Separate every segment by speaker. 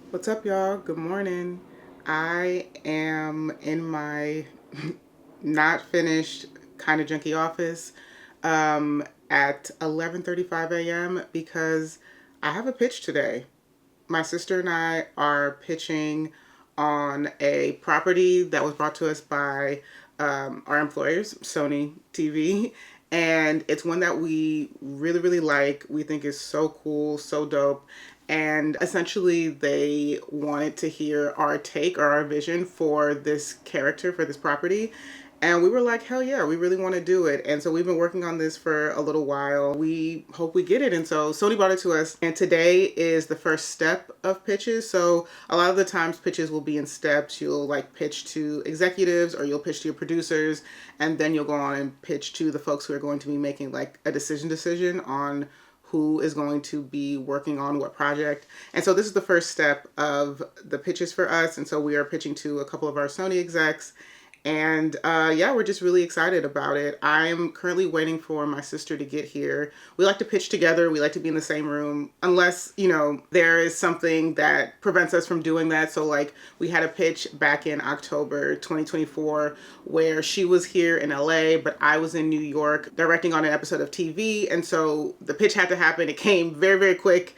Speaker 1: What's up, y'all? Good morning. I am in my not finished kind of junky office at 11:35 a.m. because I have a pitch today. My sister and I are pitching on a property that was brought to us by our employers, Sony TV. And it's one that we really, really like. We think is so cool, so dope. And essentially, they wanted to hear our take or our vision for this character, for this property. And we were like, hell yeah, we really want to do it. And so we've been working on this for a little while. We hope we get it. And so Sony brought it to us. And today is the first step of pitches. So a lot of the times pitches will be in steps. You'll like pitch to executives or you'll pitch to your producers. And then you'll go on and pitch to the folks who are going to be making like a decision on who is going to be working on what project. And so this is the first step of the pitches for us. And so we are pitching to a couple of our Sony execs. And yeah, we're just really excited about it. I'm currently waiting for my sister to get here. We like to pitch together. We like to be in the same room unless, there is something that prevents us from doing that. So like we had a pitch back in October 2024 where she was here in LA, but I was in New York directing on an episode of TV. And so the pitch had to happen. It came very, very quick.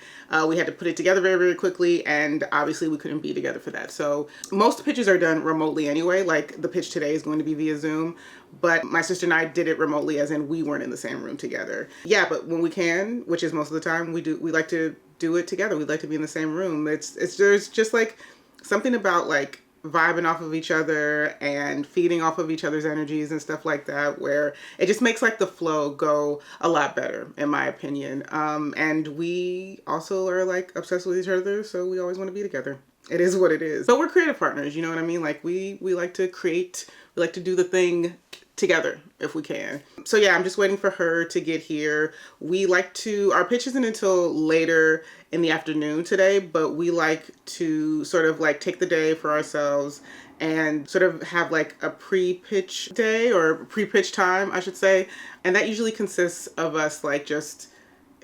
Speaker 1: We had to put it together very, very quickly, and obviously we couldn't be together for that. So most pitches are done remotely anyway. Like the pitch today is going to be via Zoom, but my sister and I did it remotely, as in we weren't in the same room together. Yeah, but when we can, which is most of the time, we like to do it together. We like to be in the same room. It's there's just like something about like vibing off of each other and feeding off of each other's energies and stuff like that, where it just makes like the flow go a lot better, in my opinion. And we also are like obsessed with each other, so we always want to be together. It is what it is. But we're creative partners, you know what I mean? Like we like to create, we like to do the thing together if we can. So yeah, I'm just waiting for her to get here. We like to, our pitch isn't until later in the afternoon today, but we like to sort of like take the day for ourselves and sort of have like a pre-pitch day or pre-pitch time, I should say. And that usually consists of us like just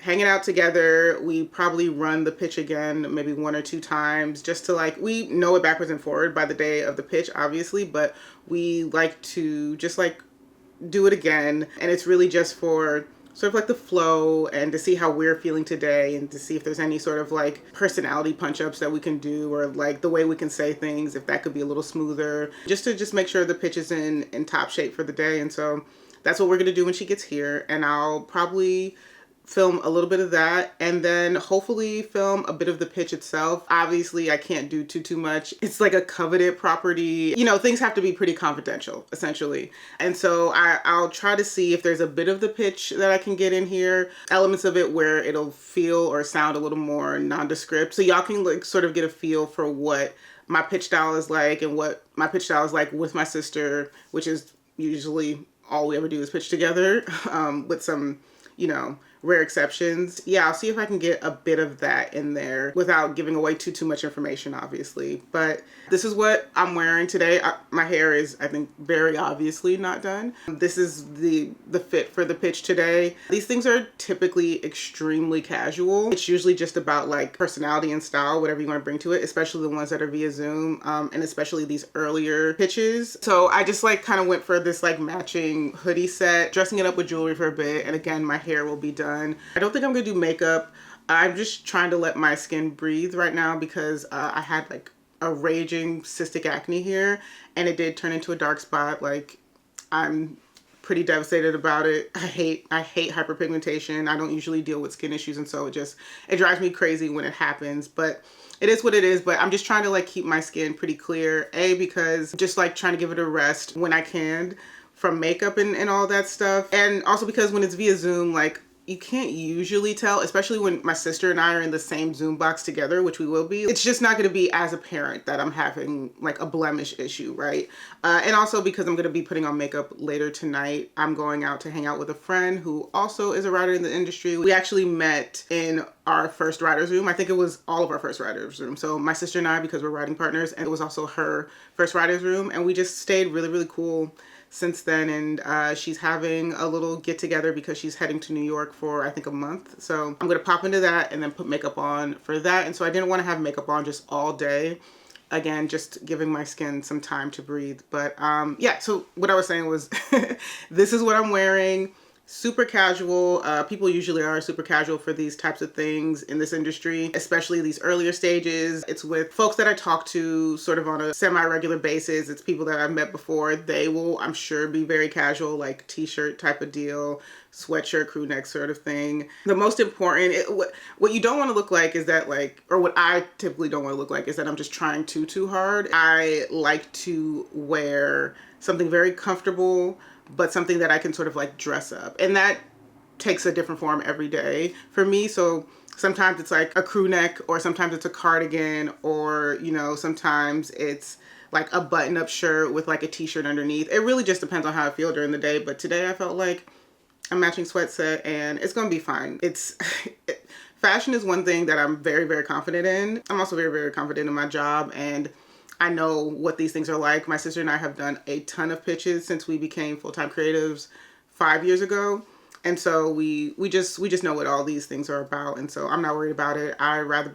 Speaker 1: hanging out together. We probably run the pitch again maybe one or two times just to like, we know it backwards and forward by the day of the pitch obviously, but we like to just like do it again. And it's really just for sort of like the flow and to see how we're feeling today and to see if there's any sort of like personality punch ups that we can do, or like the way we can say things, if that could be a little smoother, just to just make sure the pitch is in top shape for the day. And so that's what we're going to do when she gets here. And I'll probably film a little bit of that and then hopefully film a bit of the pitch itself. Obviously I can't do too much. It's like a coveted property, things have to be pretty confidential essentially. And so I'll try to see if there's a bit of the pitch that I can get in here, elements of it where it'll feel or sound a little more nondescript, so y'all can like sort of get a feel for what my pitch style is like and what my pitch style is like with my sister, which is usually all we ever do is pitch together, with some rare exceptions. Yeah, I'll see if I can get a bit of that in there without giving away too much information, obviously. But this is what I'm wearing today. My hair is, I think, very obviously not done. This is the fit for the pitch today. These things are typically extremely casual. It's usually just about like personality and style, whatever you want to bring to it, especially the ones that are via Zoom, and especially these earlier pitches. So I just like kind of went for this like matching hoodie set, dressing it up with jewelry for a bit, and again, my hair will be done. I don't think I'm gonna do makeup. I'm just trying to let my skin breathe right now because I had like a raging cystic acne here and it did turn into a dark spot. Like I'm pretty devastated about it. I hate hyperpigmentation. I don't usually deal with skin issues, and so it drives me crazy when it happens, but it is what it is. But I'm just trying to like keep my skin pretty clear, because just like trying to give it a rest when I can from makeup and all that stuff. And also because when it's via Zoom, like you can't usually tell, especially when my sister and I are in the same Zoom box together, which we will be. It's just not going to be as apparent that I'm having like a blemish issue, right? And also because I'm going to be putting on makeup later tonight. I'm going out to hang out with a friend who also is a writer in the industry. We actually met in our first writer's room. I think it was all of our first writer's room. So my sister and I, because we're writing partners, and it was also her first writer's room. And we just stayed really, really cool since then. And she's having a little get together because she's heading to New York for, I think, a month. So I'm going to pop into that and then put makeup on for that. And so I didn't want to have makeup on just all day. Again, just giving my skin some time to breathe. But yeah, so what I was saying was this is what I'm wearing. Super casual. People usually are super casual for these types of things in this industry, especially these earlier stages. It's with folks that I talk to sort of on a semi-regular basis. It's people that I've met before. They will, I'm sure, be very casual, like t-shirt type of deal, sweatshirt, crew neck sort of thing. The most important, what you don't want to look like is that, like, or what I typically don't want to look like is that I'm just trying too hard. I like to wear something very comfortable, but something that I can sort of like dress up. And that takes a different form every day for me. So sometimes it's like a crew neck, or sometimes it's a cardigan, or, you know, sometimes it's like a button-up shirt with like a t-shirt underneath. It really just depends on how I feel during the day. But today I felt like a matching sweat set, and it's gonna be fine. It's fashion is one thing that I'm very, very confident in. I'm also very, very confident in my job, and I know what these things are like. My sister and I have done a ton of pitches since we became full-time creatives 5 years ago. And so we just know what all these things are about. And so I'm not worried about it. I'd rather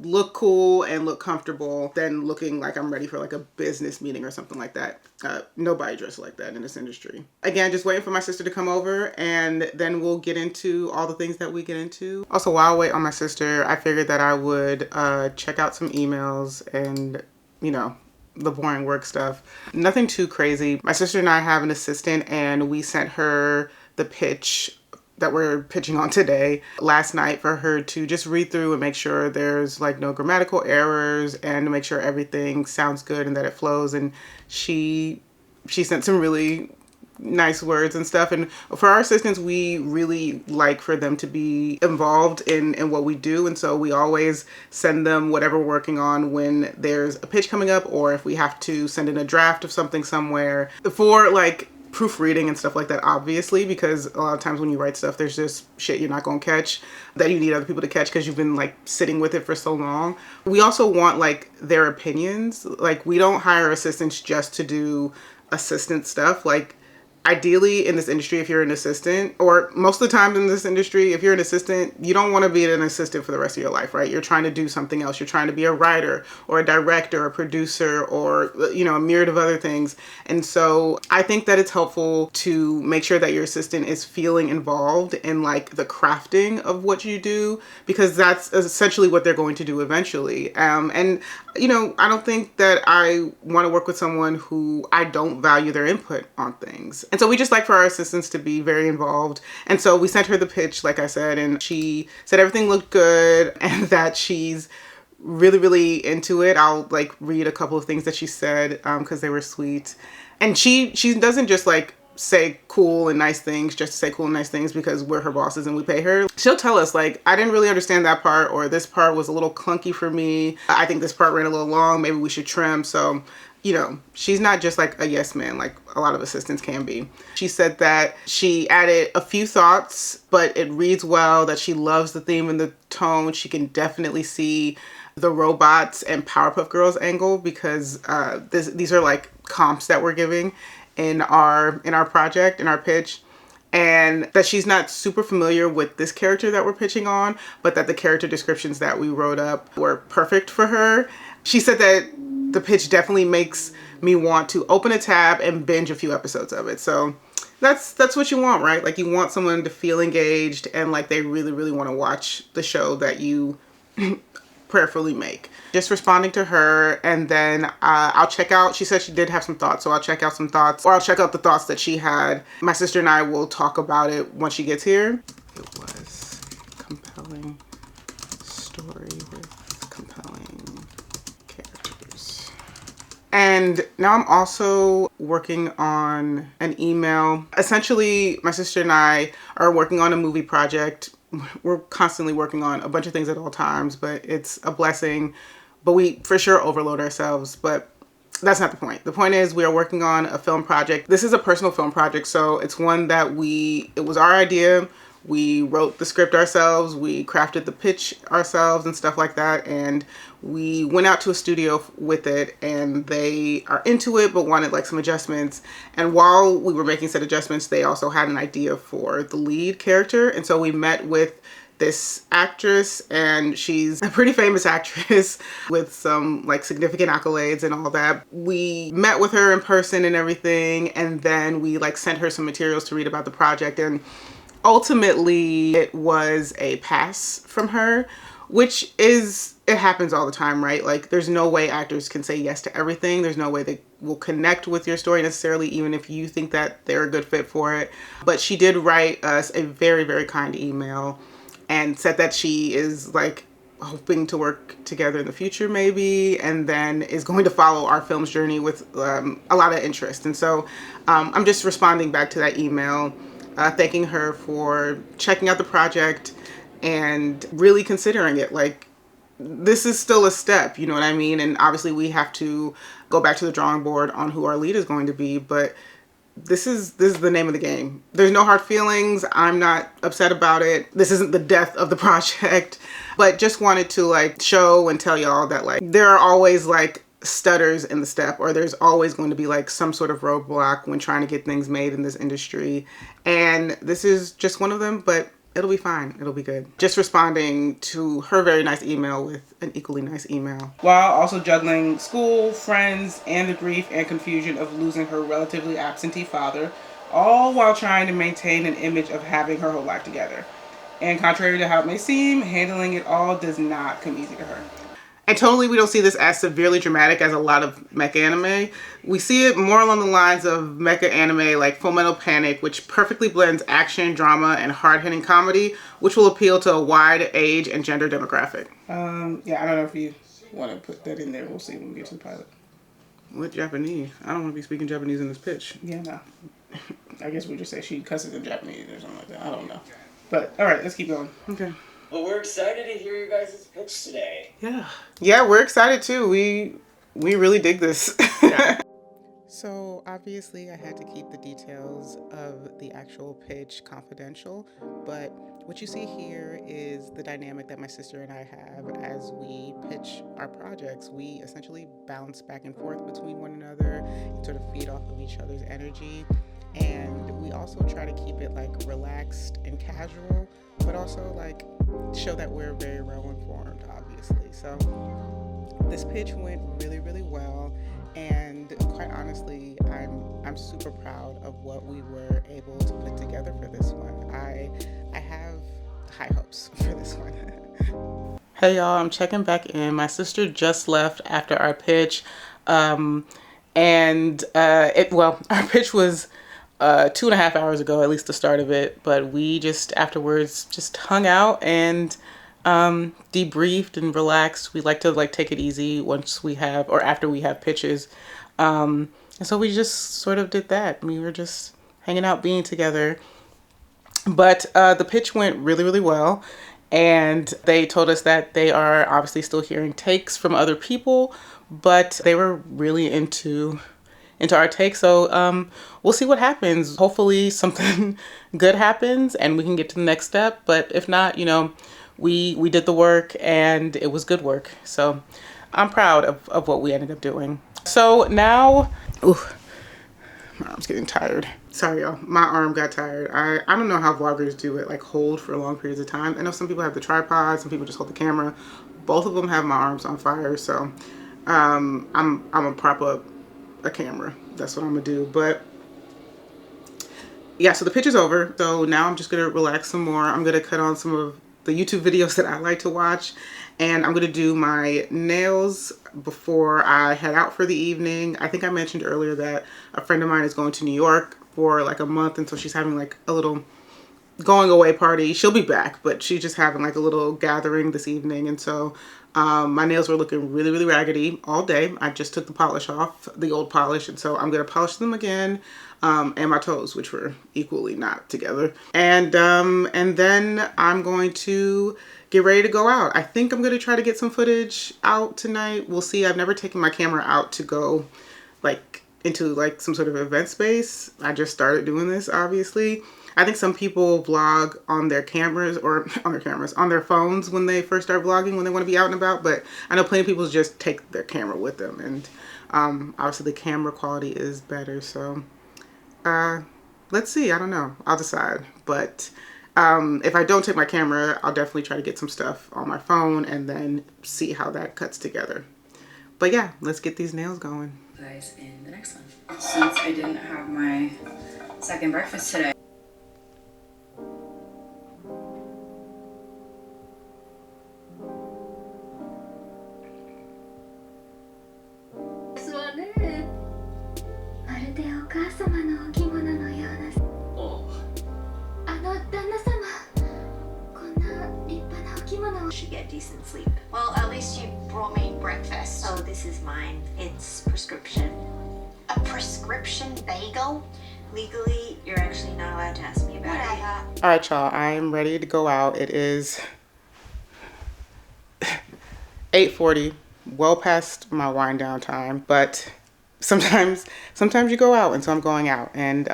Speaker 1: look cool and look comfortable than looking like I'm ready for like a business meeting or something like that. Nobody dresses like that in this industry. Again, just waiting for my sister to come over, and then we'll get into all the things that we get into. Also, while I wait on my sister, I figured that I would check out some emails and, you know, the boring work stuff. Nothing too crazy. My sister and I have an assistant, and we sent her the pitch that we're pitching on today last night for her to just read through and make sure there's like no grammatical errors, and to make sure everything sounds good and that it flows. And she sent some really nice words and stuff. And for our assistants, we really like for them to be involved in what we do. And so we always send them whatever we're working on when there's a pitch coming up, or if we have to send in a draft of something somewhere for like proofreading and stuff like that, obviously, because a lot of times when you write stuff, there's just shit you're not going to catch that you need other people to catch because you've been like sitting with it for so long. We also want like their opinions. Like, we don't hire assistants just to do assistant stuff. Like, ideally in this industry, if you're an assistant, or most of the time in this industry, if you're an assistant, you don't want to be an assistant for the rest of your life, right? You're trying to do something else. You're trying to be a writer or a director, or a producer, or, you know, a myriad of other things. And so I think that it's helpful to make sure that your assistant is feeling involved in like the crafting of what you do, because that's essentially what they're going to do eventually. And, you know, I don't think that I want to work with someone who I don't value their input on things. And so we just like for our assistants to be very involved. And so we sent her the pitch, like I said, and she said everything looked good and that she's really, really into it. I'll like read a couple of things that she said because they were sweet. And she doesn't just like say cool and nice things just to say cool and nice things because we're her bosses and we pay her. She'll tell us like, I didn't really understand that part, or this part was a little clunky for me. I think this part ran a little long. Maybe we should trim. So, you know, she's not just like a yes man like a lot of assistants can be. She said that she added a few thoughts, but it reads well, that she loves the theme and the tone. She can definitely see the robots and Powerpuff Girls angle, because these are like comps that we're giving in our project, in our pitch. And that she's not super familiar with this character that we're pitching on, but that the character descriptions that we wrote up were perfect for her. She said that the pitch definitely makes me want to open a tab and binge a few episodes of it. So that's what you want, right? Like, you want someone to feel engaged and like they really, really want to watch the show that you prayerfully make. Just responding to her, and then I'll check out, she said she did have some thoughts, so I'll check out some thoughts, or I'll check out the thoughts that she had. My sister and I will talk about it once she gets here. It was a compelling story with compelling characters. And now I'm also working on an email. Essentially, my sister and I are working on a movie project. We're constantly working on a bunch of things at all times, but it's a blessing. But we for sure overload ourselves, but that's not the point. The point is we are working on a film project. This is a personal film project, so it's one that it was our idea. We wrote the script ourselves, we crafted the pitch ourselves and stuff like that, and we went out to a studio with it, and they are into it but wanted like some adjustments. And while we were making said adjustments, they also had an idea for the lead character, and so we met with this actress, and she's a pretty famous actress with some like significant accolades and all that. We met with her in person and everything, and then we like sent her some materials to read about the project, and ultimately it was a pass from her, which is, it happens all the time, right? Like there's no way actors can say yes to everything. There's no way they will connect with your story necessarily, even if you think that they're a good fit for it. But she did write us a very, very kind email and said that she is like hoping to work together in the future maybe, and then is going to follow our film's journey with a lot of interest. And so I'm just responding back to that email, thanking her for checking out the project and really considering it. Like, this is still a step, you know what I mean? And obviously we have to go back to the drawing board on who our lead is going to be, but this is the name of the game. There's no hard feelings. I'm not upset about it. This isn't the death of the project, but just wanted to like show and tell y'all that like there are always like stutters in the step, or there's always going to be like some sort of roadblock when trying to get things made in this industry. And this is just one of them, but it'll be fine. It'll be good. Just responding to her very nice email with an equally nice email, while also juggling school, friends, and the grief and confusion of losing her relatively absentee father, all while trying to maintain an image of having her whole life together. And contrary to how it may seem, handling it all does not come easy to her. And totally, we don't see this as severely dramatic as a lot of mecha anime. We see it more along the lines of mecha anime like Fullmetal Panic, which perfectly blends action, drama, and hard-hitting comedy, which will appeal to a wide age and gender demographic. Yeah, I don't know if you want to put that in there. We'll see when we get to the pilot. What Japanese? I don't want to be speaking Japanese in this pitch. Yeah, no. I guess we just say she cusses in Japanese or something like that. I don't know. But, all right, let's keep going. Okay.
Speaker 2: Well, we're excited to hear your guys' pitch today.
Speaker 1: Yeah, we're excited too. We really dig this. So obviously I had to keep the details of the actual pitch confidential, but what you see here is the dynamic that my sister and I have as we pitch our projects. We essentially bounce back and forth between one another and sort of feed off of each other's energy. And we also try to keep it like relaxed and casual, but also like show that we're very well informed, obviously. So this pitch went really, really well, and quite honestly, I'm super proud of what we were able to put together for this one. I have high hopes for this one. Hey y'all, I'm checking back in. My sister just left after our pitch, our pitch was 2.5 hours ago, at least the start of it, but we just afterwards just hung out and debriefed and relaxed. We like to like take it easy once we have, or after we have pitches, and so we just sort of did that. We were just hanging out, being together. But the pitch went really, really well, and they told us that they are obviously still hearing takes from other people, but they were really into our take. So we'll see what happens. Hopefully something good happens and we can get to the next step. But if not, you know, we did the work and it was good work. So I'm proud of what we ended up doing. So now, my arm's getting tired. Sorry, y'all. My arm got tired. I don't know how vloggers do it, like hold for long periods of time. I know some people have the tripod, some people just hold the camera. Both of them have my arms on fire. So I'm gonna prop up a camera. That's what I'm gonna do. But yeah, so the pitch is over. So now I'm just gonna relax some more. I'm gonna cut on some of the YouTube videos that I like to watch, and I'm gonna do my nails before I head out for the evening. I think I mentioned earlier that a friend of mine is going to New York for like a month, and so she's having like a little going away party. She'll be back, but she's just having like a little gathering this evening, and so my nails were looking really, really raggedy all day. I just took the polish off, the old polish, and so I'm gonna polish them again, and my toes, which were equally not together. And then I'm going to get ready to go out. I think I'm gonna try to get some footage out tonight. We'll see. I've never taken my camera out to go like into like some sort of event space. I just started doing this, obviously. I think some people vlog on their cameras or on their phones when they first start vlogging, when they want to be out and about. But I know plenty of people just take their camera with them, and obviously the camera quality is better. So let's see. I don't know. I'll decide. But if I don't take my camera, I'll definitely try to get some stuff on my phone and then see how that cuts together. But yeah, let's get these nails going.
Speaker 3: Guys, in the next one. Since I didn't have my second breakfast today.
Speaker 4: Should get decent sleep. Well, at least you brought me breakfast. Oh, this is mine. It's prescription. A prescription bagel? Legally, you're actually not allowed to ask me about it.
Speaker 1: All right, y'all, I'm ready to go out. It is 8:40, well past my wind down time, but sometimes you go out, and so I'm going out, and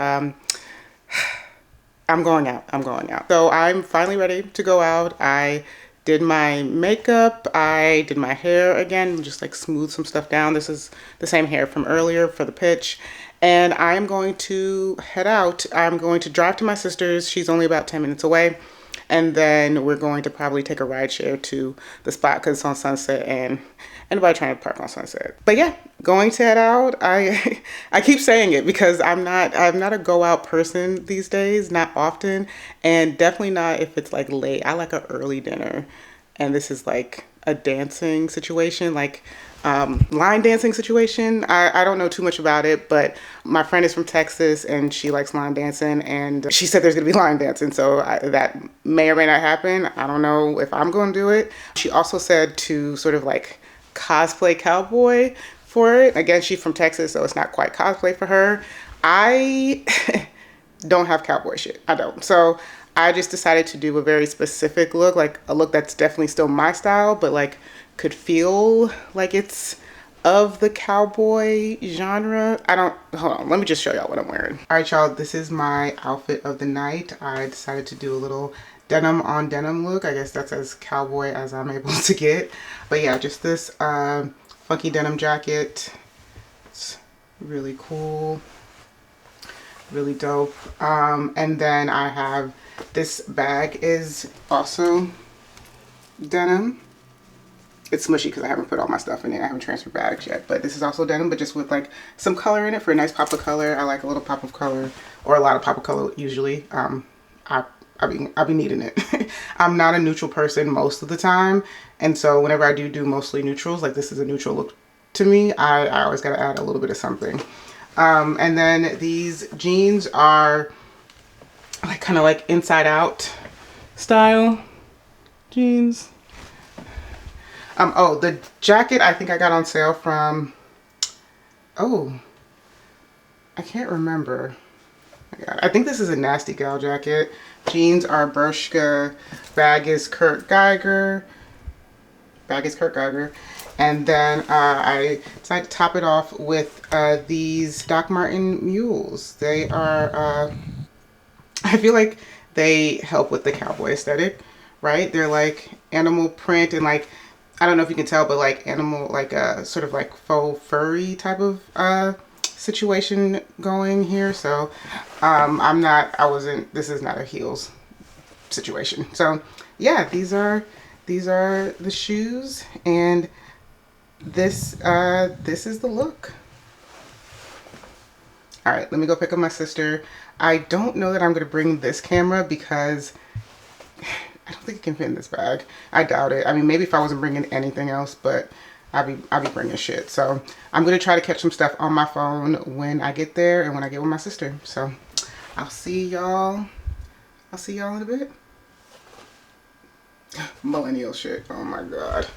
Speaker 1: I'm going out. So I'm finally ready to go out. I did my makeup, I did my hair again, just like smooth some stuff down. This is the same hair from earlier for the pitch. And I am going to head out. I'm going to drive to my sister's. She's only about 10 minutes away. And then we're going to probably take a ride share to the spot because it's on Sunset, and anybody trying to park on Sunset. But yeah, going to head out. I keep saying it because I'm not a go out person these days, not often, and definitely not if it's like late. I like an early dinner, and this is like a dancing situation, like line dancing situation. I don't know too much about it, but my friend is from Texas and she likes line dancing, and she said there's gonna be line dancing, so that may or may not happen. I don't know if I'm gonna do it. She also said to sort of like cosplay cowboy for it. Again, she's from Texas, so it's not quite cosplay for her. I don't have cowboy shit. I don't. So I just decided to do a very specific look, like a look that's definitely still my style, but like could feel like it's of the cowboy genre. Hold on, let me just show y'all what I'm wearing. All right, y'all, this is my outfit of the night. I decided to do a little denim on denim look. I guess that's as cowboy as I'm able to get. But yeah, just this funky denim jacket. It's really cool, really dope. And then I have this bag is also denim. It's smushy because I haven't put all my stuff in it. I haven't transferred bags yet, but this is also denim, but just with like some color in it for a nice pop of color. I like a little pop of color, or a lot of pop of color usually. I'll be needing it. I'm not a neutral person most of the time, and so whenever I do mostly neutrals, like this is a neutral look to me, I always got to add a little bit of something. And then these jeans are like kind of like inside out style jeans. Oh, the jacket I think I got on sale from, oh, I can't remember. I think this is a Nasty Gal jacket. Jeans are Bershka, bag is Kurt Geiger. And then I decided to top it off with these Doc Marten mules. They are, I feel like they help with the cowboy aesthetic, right? They're like animal print and like, I don't know if you can tell, but like animal, like a sort of like faux furry type of situation going here. So this is not a heels situation. So yeah, these are the shoes, and this is the look. All right, let me go pick up my sister. I don't know that I'm gonna bring this camera because I don't think it can fit in this bag. I doubt it. I mean, maybe if I wasn't bringing anything else, but I'll be bringing shit. So I'm gonna try to catch some stuff on my phone when I get there and when I get with my sister. So I'll see y'all in a bit. Millennial shit. Oh my god.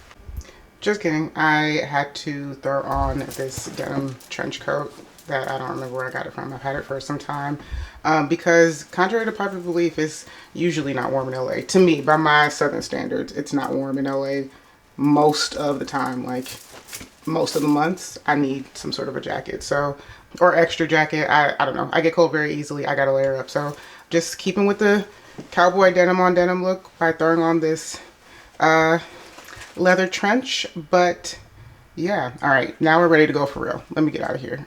Speaker 1: Just kidding. I had to throw on this denim trench coat that I don't remember where I got it from. I've had it for some time. Because contrary to popular belief, it's usually not warm in LA. To me, by my southern standards, it's not warm in LA most of the time. Like most of the months, I need some sort of a jacket. So, or extra jacket. I don't know. I get cold very easily. I gotta layer up. So just keeping with the cowboy denim on denim look by throwing on this leather trench. But yeah, all right, now we're ready to go for real. Let me get out of here.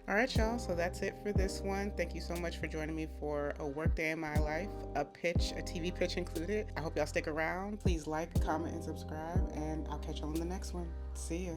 Speaker 1: All right, y'all, so that's it for this one. Thank you so much for joining me for a work day in my life, a TV pitch included. I hope y'all stick around. Please like, comment, and subscribe, and I'll catch y'all in the next one. See ya.